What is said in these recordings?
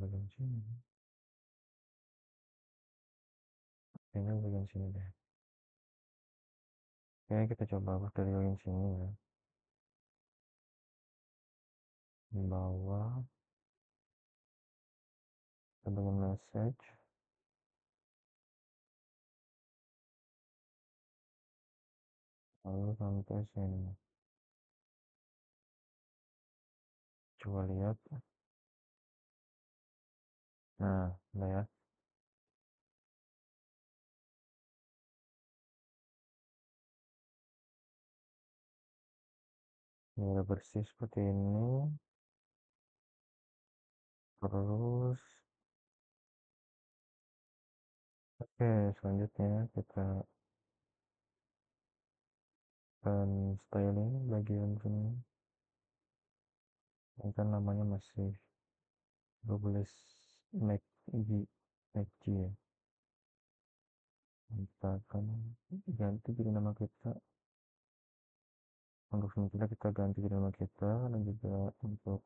bagian sini. Kayaknya bagian sini deh. Kayaknya kita coba hapus dari bagian sini ya. Di bawah, kita bagian message. Lalu sampai sini. Coba lihat. Nah, udah ya. Ini udah bersih seperti ini. Terus, oke, selanjutnya kita akan styling bagian sini. Ini kan namanya masih Robles MacG ya. Kita akan ganti jadi nama kita. Untuk sementara kita ganti jadi nama kita, dan juga untuk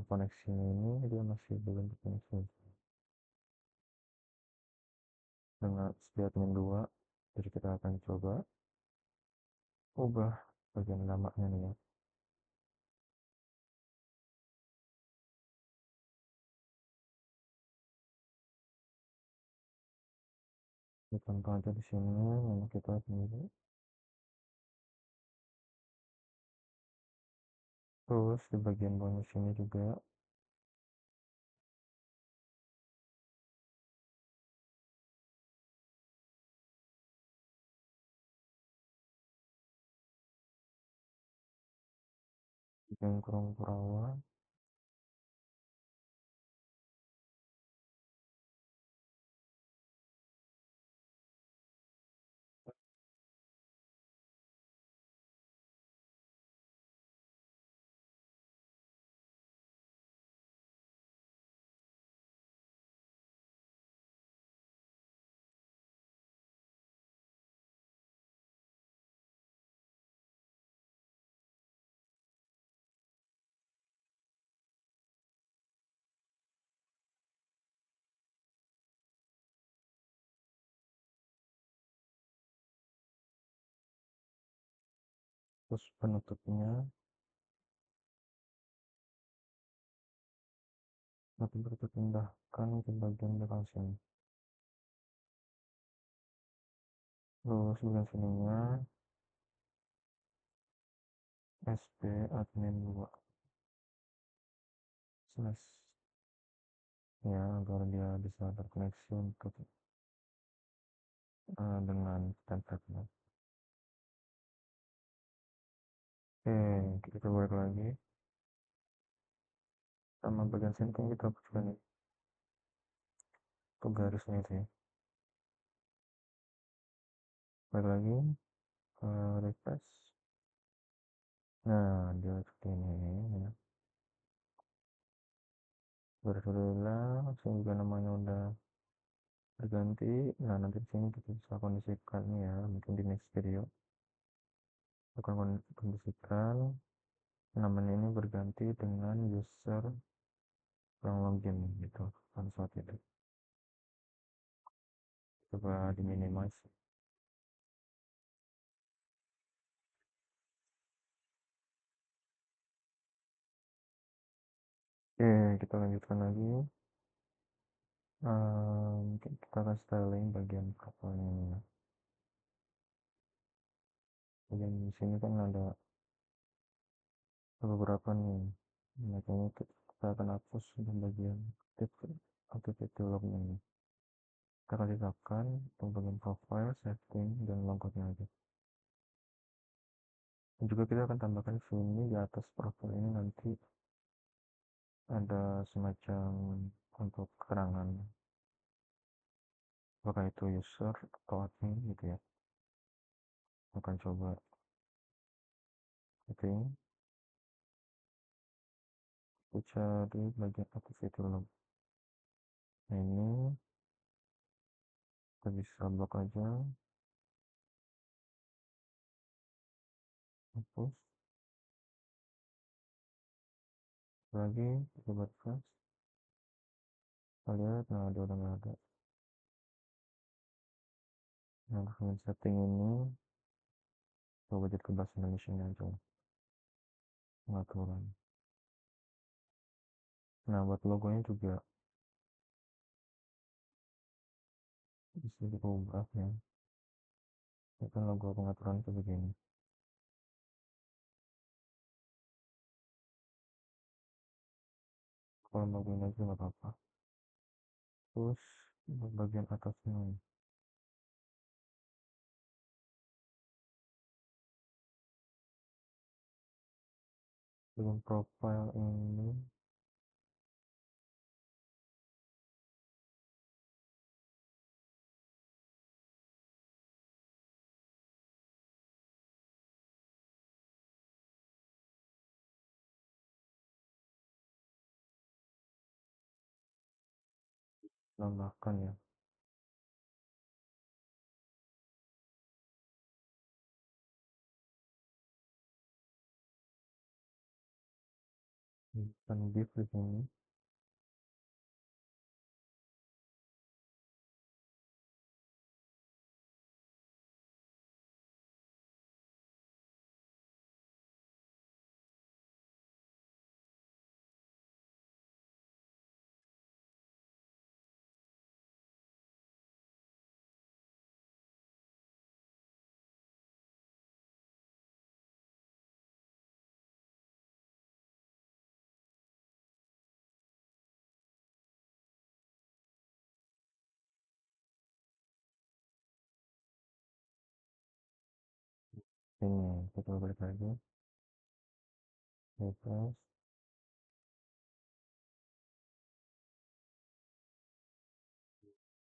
koneksi ini dia masih belum terkoneksi dengan admin 2. Jadi kita akan coba ubah bagian namanya nih ya. Kita contoh aja di sini nama kita sendiri. Terus di bagian bawah sini juga bikin kurung perawan. Terus penutupnya nanti kita pindahkan ke bagian belakang sini. Terus bagian sininya SP admin 2 slash ya, agar dia bisa terkoneksi untuk dengan template-nya. Oke, kita balik lagi sama bagian sini kan kita hapuskan nih ke garisnya itu ya. Balik lagi ke refresh. Nah, dia seperti ini ya. Alhamdulillah, sehingga namanya udah berganti. Nah, nanti di sini kita bisa kondisikan ya, mungkin di next video akan kondisikan namanya ini berganti dengan user yang login gitu pada saat itu. Coba di minimize. Oke, kita lanjutkan lagi. Kita akan styling bagian kapalnya ini ya. Bagian di sini kan ada beberapa nih, makanya kita akan hapus di bagian activity lognya ini. Kita akan tetapkan untuk bagian profile, setting, dan logoutnya aja. Dan juga kita akan tambahkan sini di atas profile ini nanti ada semacam untuk keterangan apakah itu user atau admin gitu ya. Akan coba setting, kita cari bagian activity log. Nah, ini kita bisa blok aja. hapus lagi, coba refresh, kita lihat, nah dia udah nggak ada. Nah dengan setting ini coba jadi ke bahasa Indonesia aja, pengaturan. Nah buat logonya juga bisa diubah ya. Ini kan logo pengaturan itu begini. Kalau bagian aja nggak apa-apa. Terus bagian atasnya dengan profile ini tambahkan ya, bukan div di sini. Ini kita balik lagi, refresh.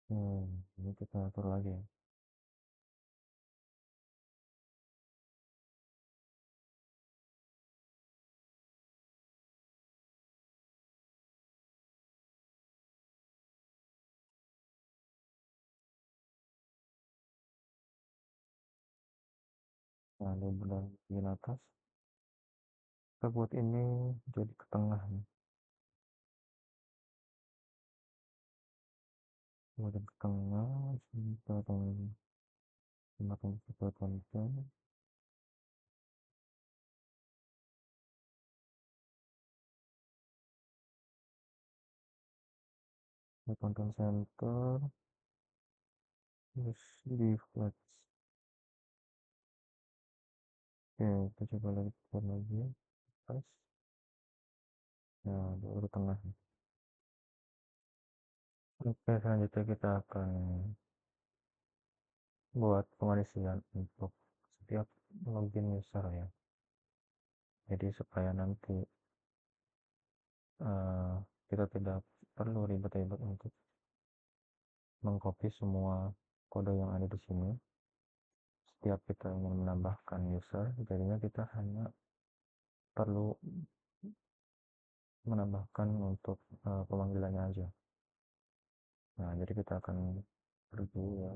Ini kita atur lagi ya. Nah di bagian atas kita buat ini jadi ke tengah nih, buat ke tengah, kita tambahkan satu konten, konten center, terus di flex. Oke, kita coba lagi buat lagi, pas. Nah baru tengah. Oke, selanjutnya kita akan buat pengisian untuk setiap login user ya. Jadi supaya nanti kita tidak perlu ribet-ribet untuk mengcopy semua kode yang ada di sini. Setiap kita ingin menambahkan user, jadinya kita hanya perlu menambahkan untuk pemanggilannya aja. Nah, jadi kita akan pergi ya,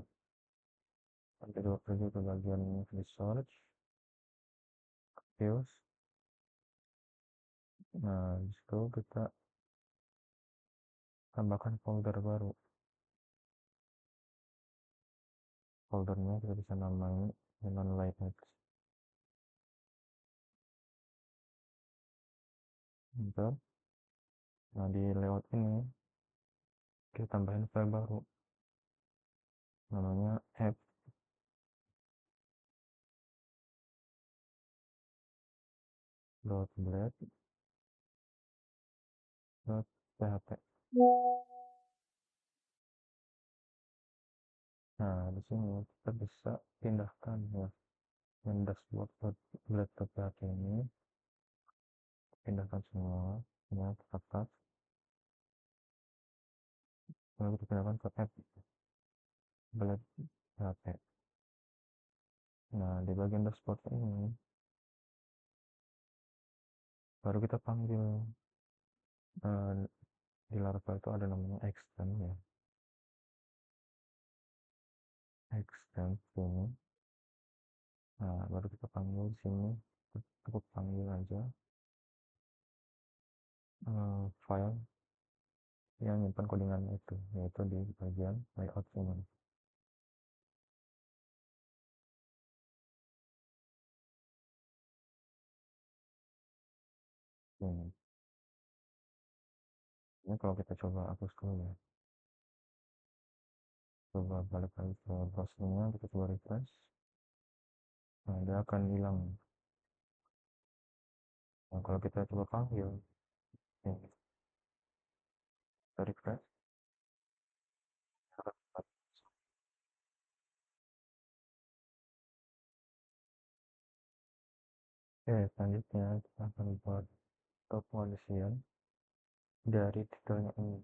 pergi ke bagian research, views. Nah, disitu kita tambahkan folder baru. Foldernya kita bisa namai non-lightx. Bentar. Nah, di layout ini kita tambahin file baru namanya app.blade.php. Nah, di sini kita bisa pindahkan ya, yang dashboard.blade.php ini pindahkan semua ya, ke atas, lalu kita pindahkan ke app.blade.php. Nah, di bagian dashboard ini baru kita panggil, di Laravel itu ada namanya extend ya, extend sini. Nah, baru kita panggil di sini cukup panggil aja file yang nyimpan codingan itu, yaitu di bagian layout ini. Ini kalau kita coba hapus dulu ya, coba balik lagi ke browsernya, kita coba refresh. Nah, dia akan hilang. Nah, kalau kita coba panggil ini, kita refresh, oke, selanjutnya kita akan buat pengondisian dari detailnya ini.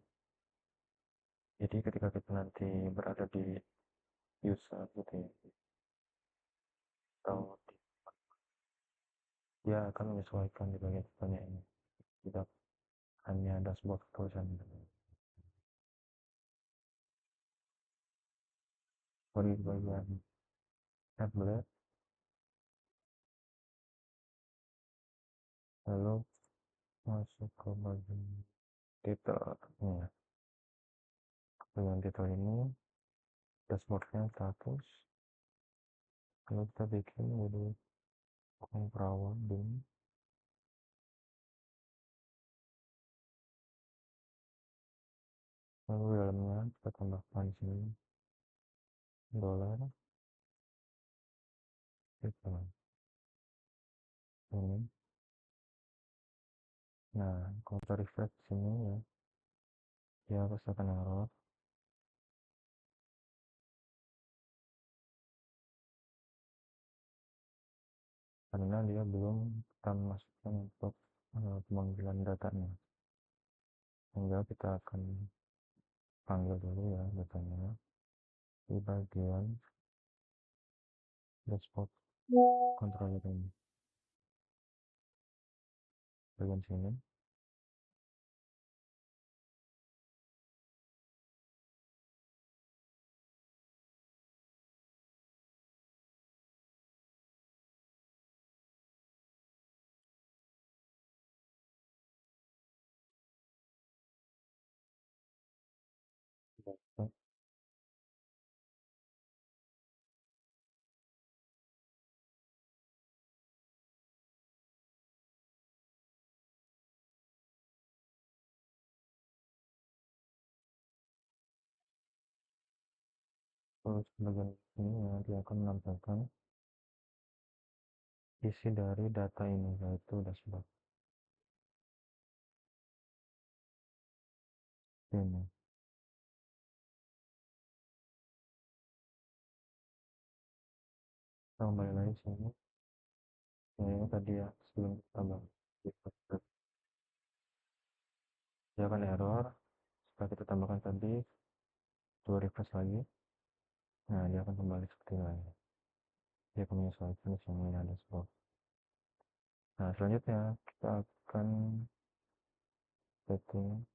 Jadi ketika kita nanti berada di user gitu ya, atau dia akan menyesuaikan di bagian detailnya ini, tidak hanya dashboard tulisan. Di bagian tablet, lalu masuk ke bagian detail ya, bagian detail ini dashboardnya status, lalu kita bikin jadi perawan bin, lalu dalamnya kita tambahkan di sini dolar gitu ini. Nah, kalau kita refresh sini ya, dia pasti akan error karena dia belum kita masukkan untuk pemanggilan datanya, sehingga kita akan panggil dulu ya datanya di bagian dashboard controller ini, bagian sini. Terus bagian ini ya, dia akan menampilkan isi dari data ini, yaitu dashboard ini. Kita kembali lagi sini, ini tadi ya sebelum kita tambah, dia akan error. Setelah kita tambahkan tadi, coba refresh lagi, nah dia akan kembali seperti ini. Dia akan menyesuaikan di sini ada dashboard. Nah, selanjutnya kita akan setting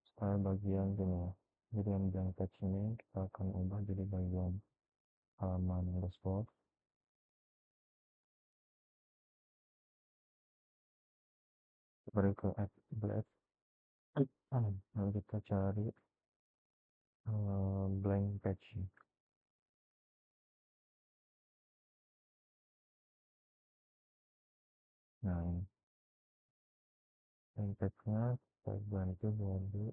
style bagian sini ya. Jadi yang blank page ini kita akan ubah jadi bagian halaman dashboard. Baru ke add black, lalu kita cari blank page. Nah, ini blank page-nya kita ganti jadi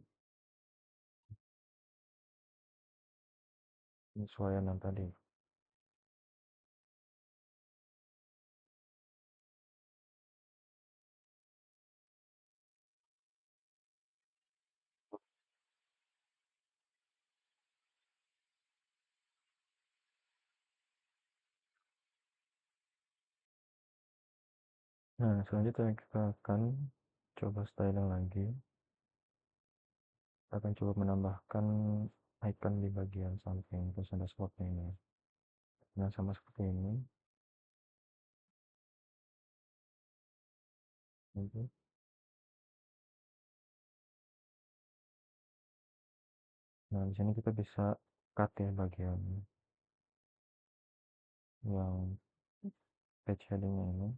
penyesuaian yang tadi. Nah, selanjutnya kita akan coba styling lagi. Kita akan coba menambahkan icon di bagian samping terus ada spotnya ini. Nah, sama seperti ini. Nah, di sini kita bisa cut ya bagian yang page headingnya ini.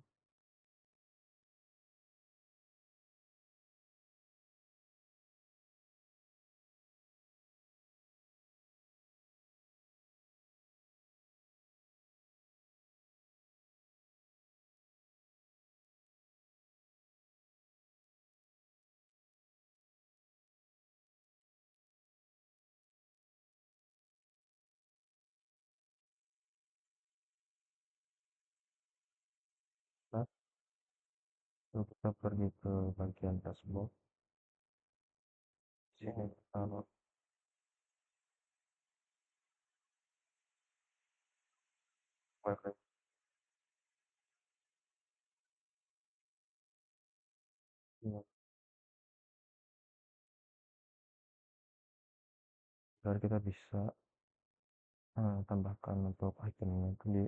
Lalu kita pergi ke bagian dashboard. Sini taruh balik. Lalu kita bisa tambahkan untuk itemnya itu di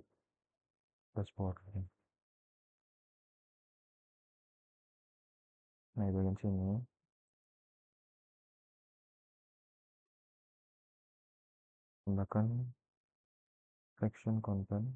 dashboard. Nah, di bagian sini tambahkan section content.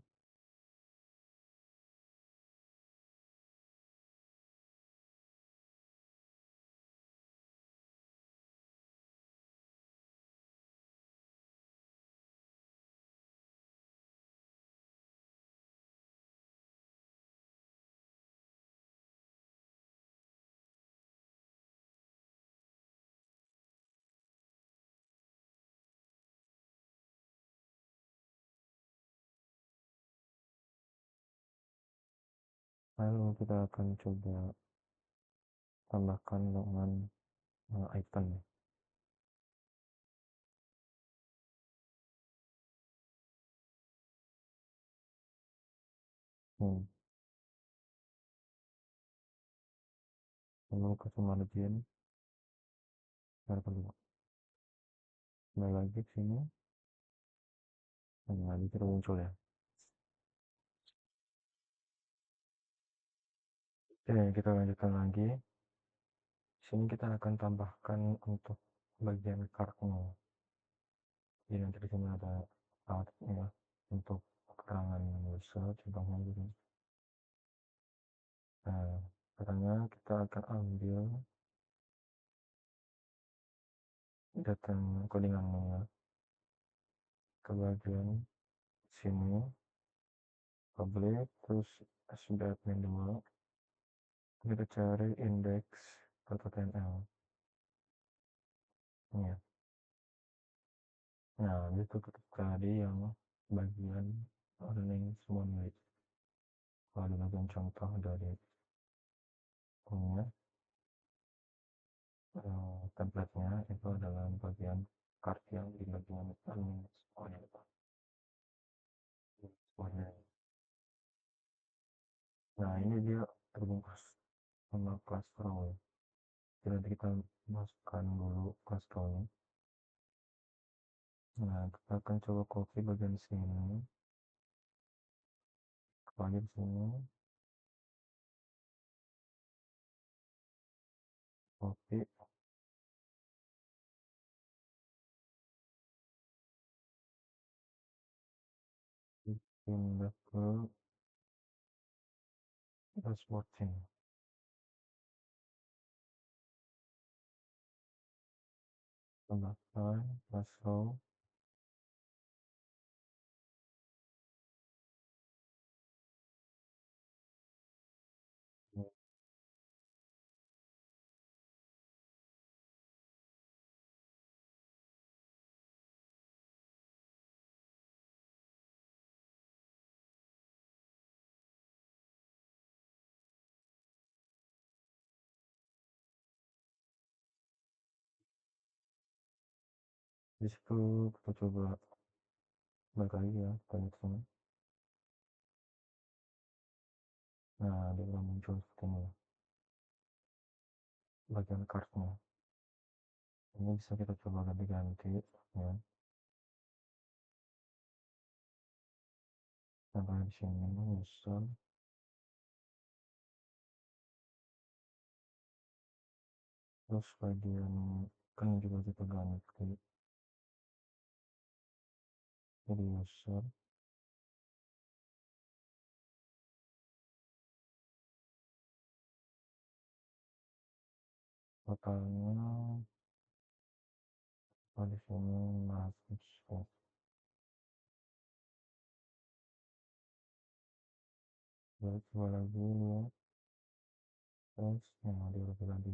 Lalu kita akan coba tambahkan dengan item. Lalu ke margin kita perlu kembali lagi ke sini. Nah, lagi kita muncul ya. Oke, kita lanjutkan lagi. Sini kita akan tambahkan untuk bagian kartnya. Jadi nanti di sini ada kartnya untuk keterangan user, contohnya gitu. Nah, caranya kita akan ambil data codingannya ke bagian sini, public, terus sbadmin dulu. Kita cari index.html. Ini ya. Nah, itu kita cari yang bagian earning semua milik. Kalau di bagian contoh dari punya template-nya itu adalah bagian card yang di bagian earning semuanya. Nah, ini dia terbungkus sama kelas row. Jadi nanti kita masukkan dulu kelas row-nya. Nah, kita akan coba copy bagian sini ke bagian sini, copy, pindah ke dashboard sini. Tambahkan kelas row. Di situ kita coba balik lagi ya ke sini. Nah, dia udah muncul seperti ini bagian cardnya. Ini bisa kita coba ganti-ganti ya. Contohnya di sini user, terus bagian kan juga kita ganti jadi user, totalnya di sini masuk. Coba lagi ya, terus yang mau diganti